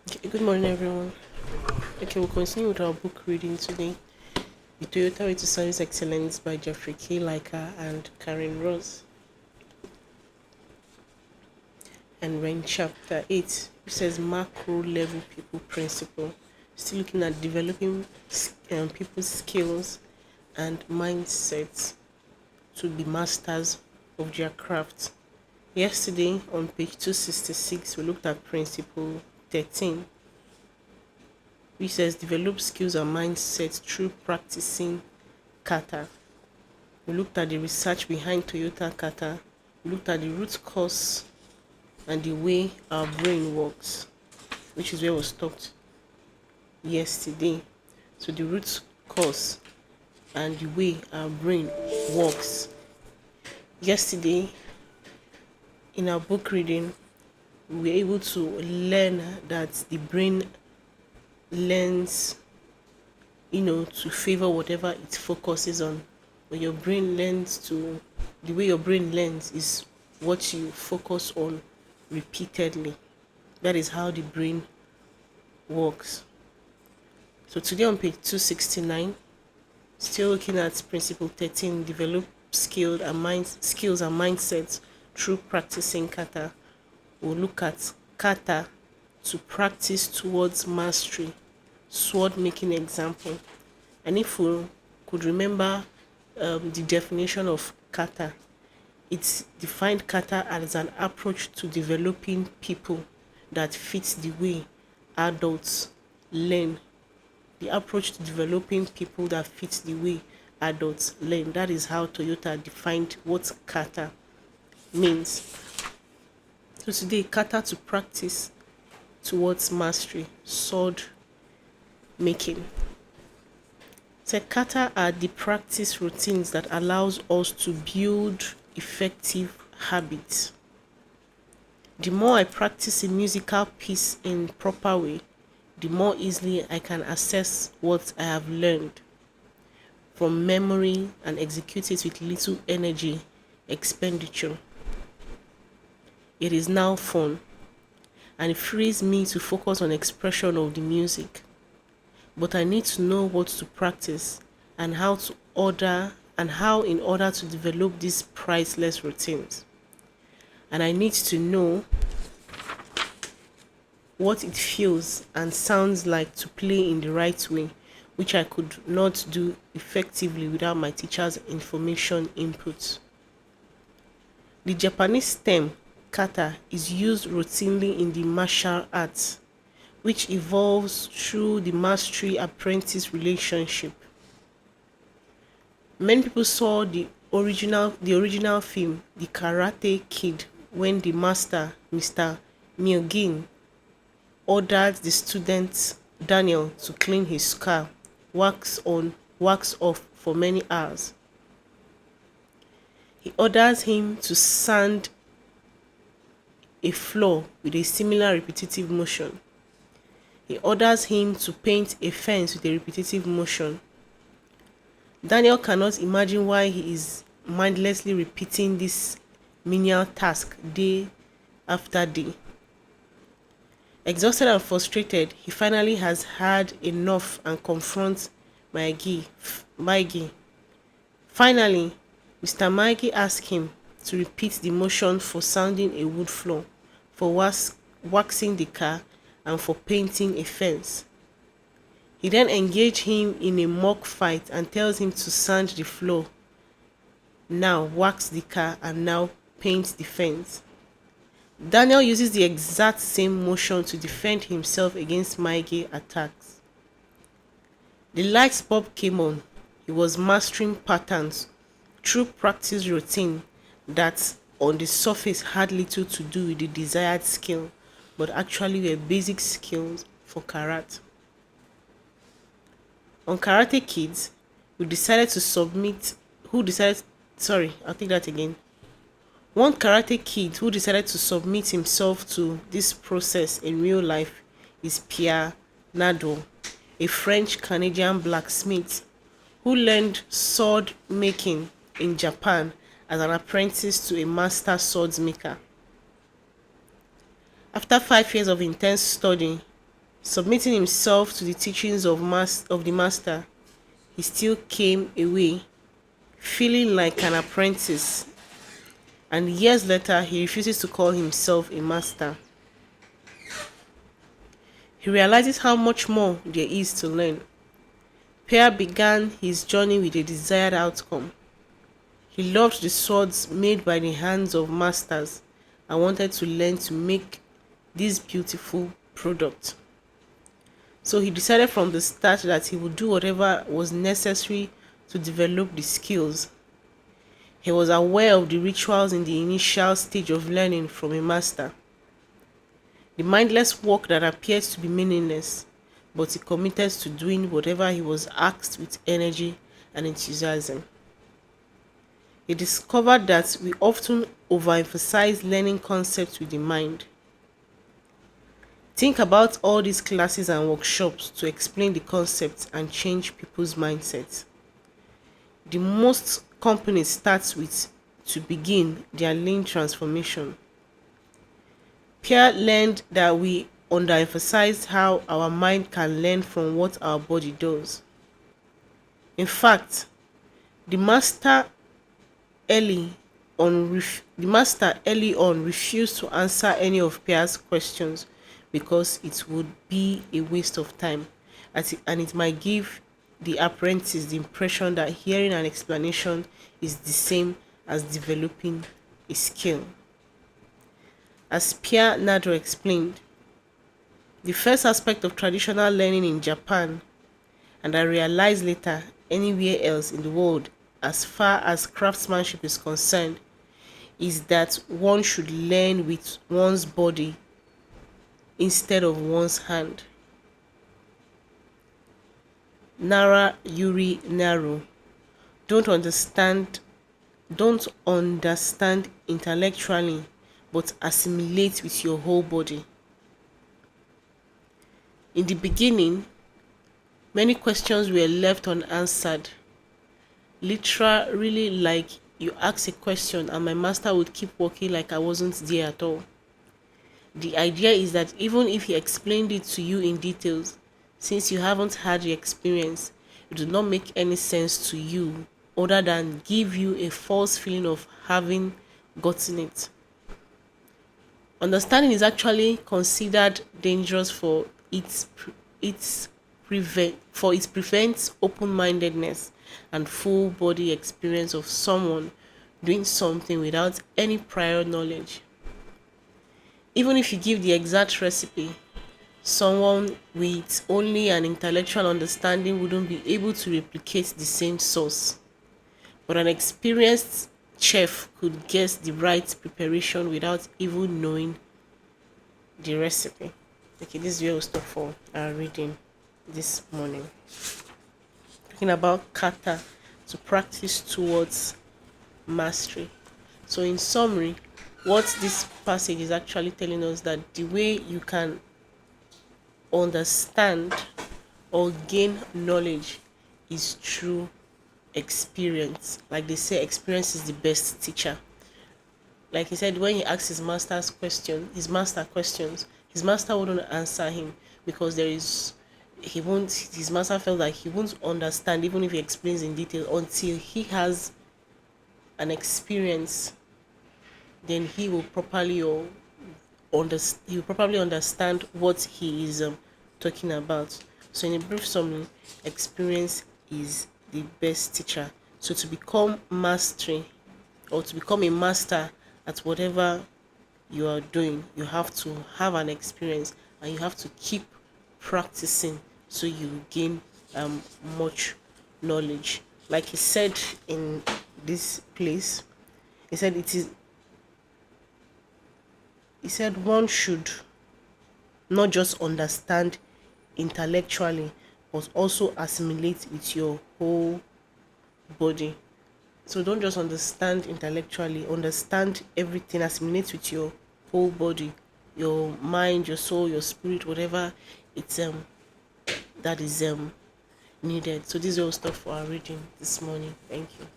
Okay, good morning, everyone. Okay, we'll continue with our book reading today. The Toyota Way to Service Excellence by Jeffrey K. Liker and Karen Ross. And we're in chapter 8, which says macro level people principle. Still looking at developing people's skills and mindsets to be masters of their craft. Yesterday, on page 266, we looked at principle 13, which says develop skills and mindsets through practicing Kata. We looked at the research behind Toyota Kata. We looked at the root cause and the way our brain works, which is where was talked yesterday. So the root cause and the way our brain works. Yesterday, in our book reading, we were able to learn that the brain learns, to favor whatever it focuses on. When your brain learns to, the way your brain learns is what you focus on repeatedly. That is how the brain works. So today on page 269, still looking at principle 13, develop skills and mindsets through practicing kata. We'll look at kata to practice towards mastery, sword making example. And if we could remember the definition of kata, it's defined kata as an approach to developing people that fits the way adults learn. The approach to developing people that fits the way adults learn. That is how Toyota defined what kata means. So today, kata to practice towards mastery, sword making. So kata are the practice routines that allows us to build effective habits. The more I practice a musical piece in proper way, the more easily I can assess what I have learned from memory and execute it with little energy expenditure. It is now fun and it frees me to focus on expression of the music. But I need to know what to practice and how in order to develop these priceless routines. And I need to know what it feels and sounds like to play in the right way, which I could not do effectively without my teacher's information input. The Japanese term kata is used routinely in the martial arts, which evolves through the mastery apprentice relationship. Many people saw the original film, The Karate Kid, when the master, Mr. Miyagi, ordered the student Daniel to clean his car, wax on, wax off for many hours. He orders him to sand a floor with a similar repetitive motion. He orders him to paint a fence with a repetitive motion. Daniel cannot imagine why he is mindlessly repeating this menial task day after day. Exhausted and frustrated, he finally has had enough and confronts Maigi. Finally, Mr. Maigi asks him to repeat the motion for sanding a wood floor, for waxing the car, and for painting a fence. He then engages him in a mock fight and tells him to sand the floor, now wax the car, and now paint the fence. Daniel uses the exact same motion to defend himself against Maige attacks. The light bulb came on. He was mastering patterns through practice routine that on the surface had little to do with the desired skill, but actually were basic skills for karate. On Karate Kids, we decided to submit who decided sorry, I'll take that again. One karate kid who decided to submit himself to this process in real life is Pierre Nadeau, a French-Canadian blacksmith who learned sword making in Japan as an apprentice to a master swordsmaker. After 5 years of intense study, Submitting himself to the teachings of the master, he still came away feeling like an apprentice, and years later he refuses to call himself a master. He realizes how much more there is to learn. Pierre began his journey with a desired outcome. He loved the swords made by the hands of masters and wanted to learn to make this beautiful product. So he decided from the start that he would do whatever was necessary to develop the skills. He was aware of the rituals in the initial stage of learning from a master. The mindless work that appeared to be meaningless, but he committed to doing whatever he was asked with energy and enthusiasm. He discovered that we often overemphasize learning concepts with the mind. Think about all these classes and workshops to explain the concepts and change people's mindsets. The most companies start with to begin their lean transformation. Pierre learned that we underemphasize how our mind can learn from what our body does. In fact, the master the master early on refused to answer any of Pierre's questions because it would be a waste of time, and it might give the apprentice the impression that hearing an explanation is the same as developing a skill. As Pierre Nado explained, the first aspect of traditional learning in Japan, and I realized later anywhere else in the world as far as craftsmanship is concerned, is that one should learn with one's body instead of one's hand. Nara Yuri Naru. Don't understand don't understand intellectually, but assimilate with your whole body. In the beginning, many questions were left unanswered. Literally, like you ask a question and my master would keep walking like I wasn't there at all. The idea is that even if he explained it to you in details, since you haven't had the experience, it would not make any sense to you other than give you a false feeling of having gotten it. Understanding is actually considered dangerous for it prevents open-mindedness and full body experience of someone doing something without any prior knowledge. Even if you give the exact recipe, someone with only an intellectual understanding wouldn't be able to replicate the same sauce. But an experienced chef could guess the right preparation without even knowing the recipe. Okay, this is where we'll stop for our reading this morning. Talking about kata, to practice towards mastery. So in summary, what this passage is actually telling us that the way you can understand or gain knowledge is through experience. Like they say, experience is the best teacher. Like he said, when he asked his master questions, his master wouldn't answer him because his master felt like he won't understand even if he explains in detail until he has an experience. Then he will properly understand what he is talking about. So in a brief summary, experience is the best teacher. So to become mastery or to become a master at whatever you are doing, you have to have an experience and you have to keep practicing so you gain much knowledge. Like he said in this place, he said one should not just understand intellectually but also assimilate with your whole body. So don't just understand intellectually, understand everything, assimilate with your whole body, your mind, your soul, your spirit, whatever it's that is needed. So this is all stuff for our reading this morning. Thank you.